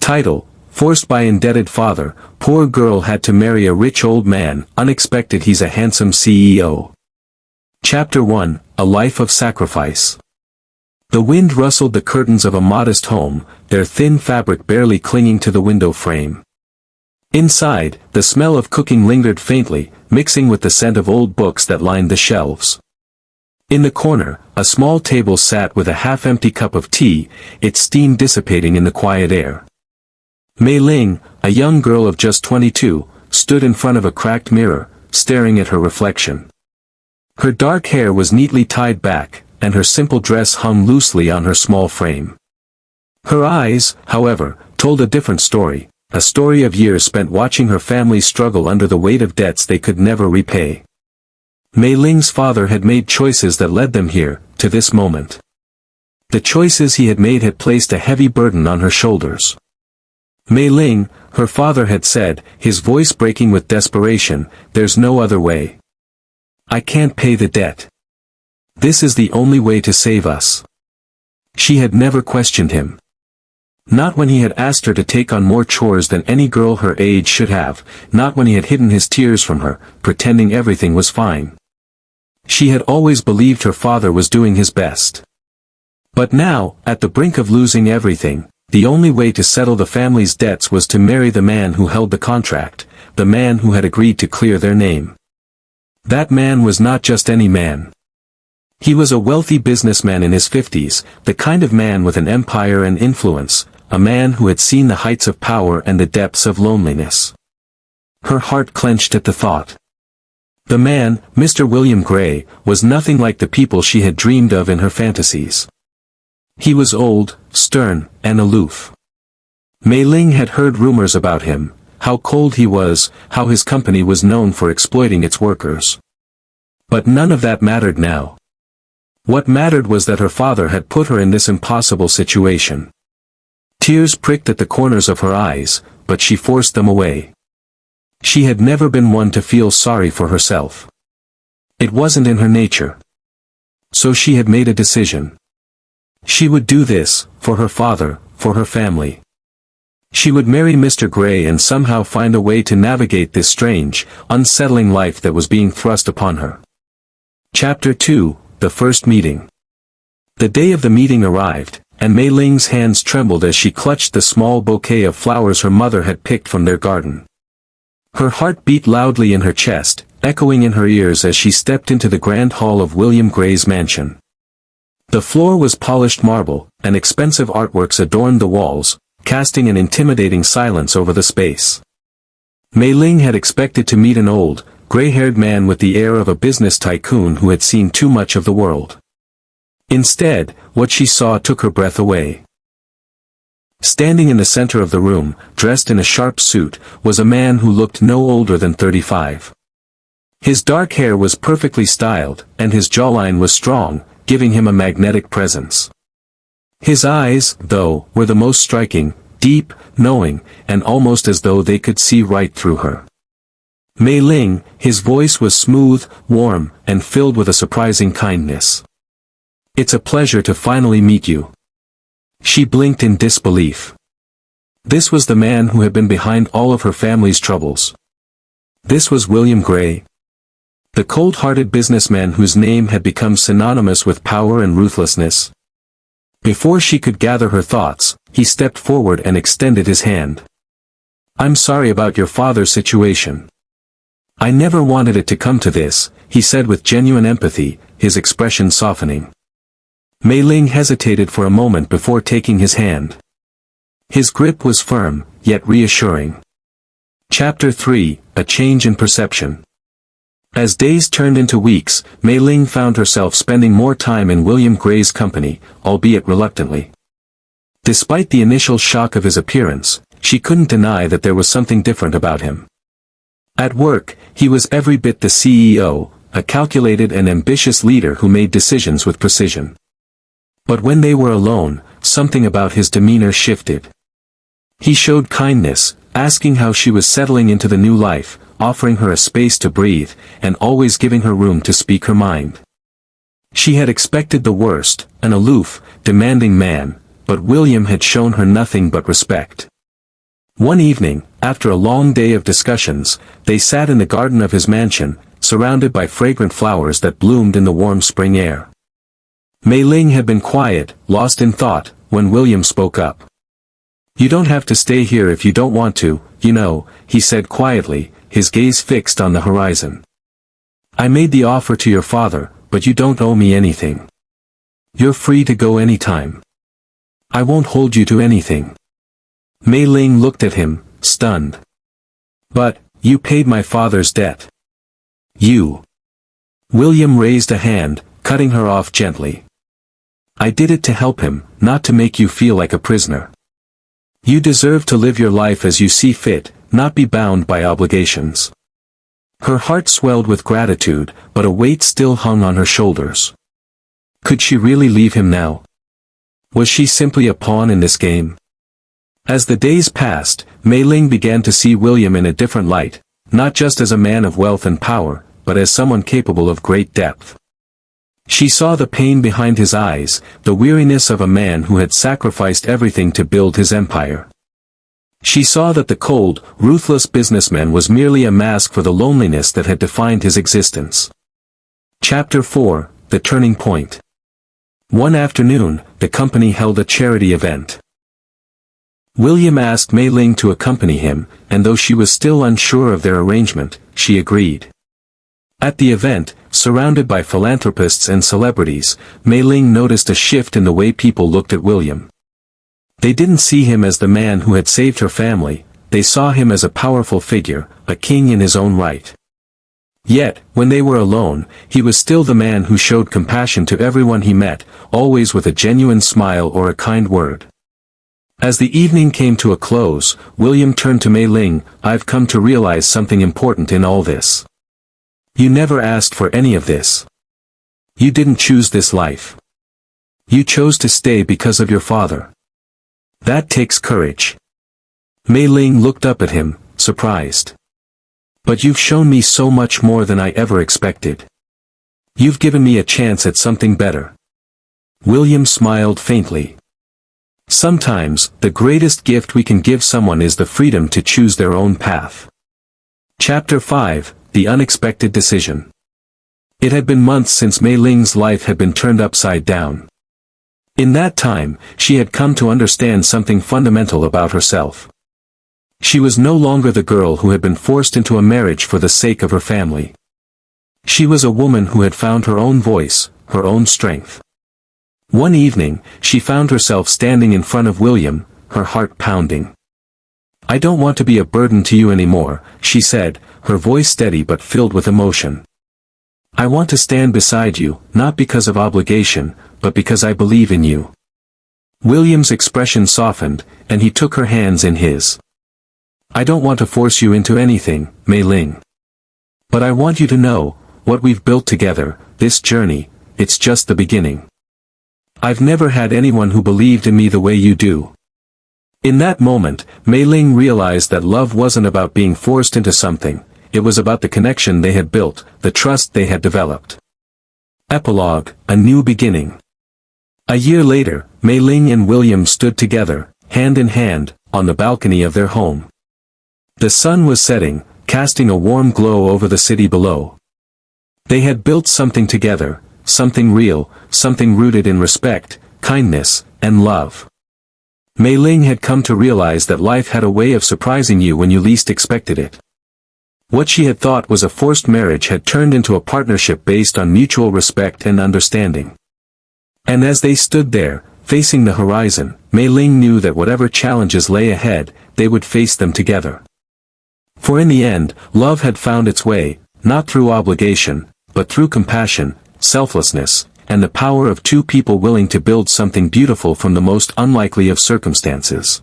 Title: Forced by indebted father, poor girl had to marry a rich old man, unexpected he's a handsome CEO. Chapter 1, A Life of Sacrifice. The wind rustled the curtains of a modest home, their thin fabric barely clinging to the window frame. Inside, the smell of cooking lingered faintly, mixing with the scent of old books that lined the shelves. In the corner, a small table sat with a half-empty cup of tea, its steam dissipating in the quiet air. Mei Ling, a young girl of just 22, stood in front of a cracked mirror, staring at her reflection. Her dark hair was neatly tied back, and her simple dress hung loosely on her small frame. Her eyes, however, told a different story, a story of years spent watching her family struggle under the weight of debts they could never repay. Mei Ling's father had made choices that led them here, to this moment. The choices he had made had placed a heavy burden on her shoulders. Mei Ling, her father had said, his voice breaking with desperation, "There's no other way. I can't pay the debt. This is the only way to save us." She had never questioned him. Not when he had asked her to take on more chores than any girl her age should have, not when he had hidden his tears from her, pretending everything was fine. She had always believed her father was doing his best. But now, at the brink of losing everything, the only way to settle the family's debts was to marry the man who held the contract, the man who had agreed to clear their name. That man was not just any man. He was a wealthy businessman in his 50s, the kind of man with an empire and influence, a man who had seen the heights of power and the depths of loneliness. Her heart clenched at the thought. The man, Mr. William Gray, was nothing like the people she had dreamed of in her fantasies. He was old, stern, and aloof. Mei Ling had heard rumors about him, how cold he was, how his company was known for exploiting its workers. But none of that mattered now. What mattered was that her father had put her in this impossible situation. Tears pricked at the corners of her eyes, but she forced them away. She had never been one to feel sorry for herself. It wasn't in her nature. So she had made a decision. She would do this, for her father, for her family. She would marry Mr. Gray and somehow find a way to navigate this strange, unsettling life that was being thrust upon her. Chapter 2, The First Meeting. The day of the meeting arrived, and Mei Ling's hands trembled as she clutched the small bouquet of flowers her mother had picked from their garden. Her heart beat loudly in her chest, echoing in her ears as she stepped into the grand hall of William Gray's mansion. The floor was polished marble, and expensive artworks adorned the walls, casting an intimidating silence over the space. Mei Ling had expected to meet an old, gray-haired man with the air of a business tycoon who had seen too much of the world. Instead, what she saw took her breath away. Standing in the center of the room, dressed in a sharp suit, was a man who looked no older than 35. His dark hair was perfectly styled, and his jawline was strong, giving him a magnetic presence. His eyes, though, were the most striking, deep, knowing, and almost as though they could see right through her. Mei Ling, his voice was smooth, warm, and filled with a surprising kindness. "It's a pleasure to finally meet you." She blinked in disbelief. This was the man who had been behind all of her family's troubles. This was William Gray. The cold-hearted businessman whose name had become synonymous with power and ruthlessness. Before she could gather her thoughts, he stepped forward and extended his hand. "I'm sorry about your father's situation. I never wanted it to come to this," he said with genuine empathy, his expression softening. Mei Ling hesitated for a moment before taking his hand. His grip was firm, yet reassuring. Chapter 3, A Change in Perception. As days turned into weeks, Mei Ling found herself spending more time in William Gray's company, albeit reluctantly. Despite the initial shock of his appearance, she couldn't deny that there was something different about him. At work, he was every bit the CEO, a calculated and ambitious leader who made decisions with precision. But when they were alone, something about his demeanor shifted. He showed kindness, asking how she was settling into the new life, offering her a space to breathe, and always giving her room to speak her mind. She had expected the worst, an aloof, demanding man, but William had shown her nothing but respect. One evening, after a long day of discussions, they sat in the garden of his mansion, surrounded by fragrant flowers that bloomed in the warm spring air. Mei Ling had been quiet, lost in thought, when William spoke up. "You don't have to stay here if you don't want to, you know," he said quietly, his gaze fixed on the horizon. "I made the offer to your father, but you don't owe me anything. You're free to go anytime. I won't hold you to anything." Mei Ling looked at him, stunned. "But, you paid my father's debt. You." William raised a hand, cutting her off gently. "I did it to help him, not to make you feel like a prisoner. You deserve to live your life as you see fit, not be bound by obligations." Her heart swelled with gratitude, but a weight still hung on her shoulders. Could she really leave him now? Was she simply a pawn in this game? As the days passed, Mei Ling began to see William in a different light, not just as a man of wealth and power, but as someone capable of great depth. She saw the pain behind his eyes, the weariness of a man who had sacrificed everything to build his empire. She saw that the cold, ruthless businessman was merely a mask for the loneliness that had defined his existence. Chapter 4, The Turning Point. One afternoon, the company held a charity event. William asked Mei Ling to accompany him, and though she was still unsure of their arrangement, she agreed. At the event, surrounded by philanthropists and celebrities, Mei Ling noticed a shift in the way people looked at William. They didn't see him as the man who had saved her family, they saw him as a powerful figure, a king in his own right. Yet, when they were alone, he was still the man who showed compassion to everyone he met, always with a genuine smile or a kind word. As the evening came to a close, William turned to Mei Ling. "I've come to realize something important in all this. You never asked for any of this. You didn't choose this life. You chose to stay because of your father. That takes courage." Mei Ling looked up at him, surprised. "But you've shown me so much more than I ever expected. You've given me a chance at something better." William smiled faintly. Sometimes, the greatest gift we can give someone is the freedom to choose their own path. Chapter 5, The Unexpected Decision. It had been months since Mei Ling's life had been turned upside down. In that time, she had come to understand something fundamental about herself. She was no longer the girl who had been forced into a marriage for the sake of her family. She was a woman who had found her own voice, her own strength. One evening, she found herself standing in front of William, her heart pounding. "I don't want to be a burden to you anymore," she said, her voice steady but filled with emotion. "I want to stand beside you, not because of obligation, but because I believe in you." William's expression softened, and he took her hands in his. "I don't want to force you into anything, Mei Ling. But I want you to know, what we've built together, this journey, it's just the beginning. I've never had anyone who believed in me the way you do." In that moment, Mei Ling realized that love wasn't about being forced into something, it was about the connection they had built, the trust they had developed. Epilogue, A New Beginning. A year later, Mei Ling and William stood together, hand in hand, on the balcony of their home. The sun was setting, casting a warm glow over the city below. They had built something together, something real, something rooted in respect, kindness, and love. Mei Ling had come to realize that life had a way of surprising you when you least expected it. What she had thought was a forced marriage had turned into a partnership based on mutual respect and understanding. And as they stood there, facing the horizon, Mei Ling knew that whatever challenges lay ahead, they would face them together. For in the end, love had found its way, not through obligation, but through compassion, selflessness, and the power of two people willing to build something beautiful from the most unlikely of circumstances.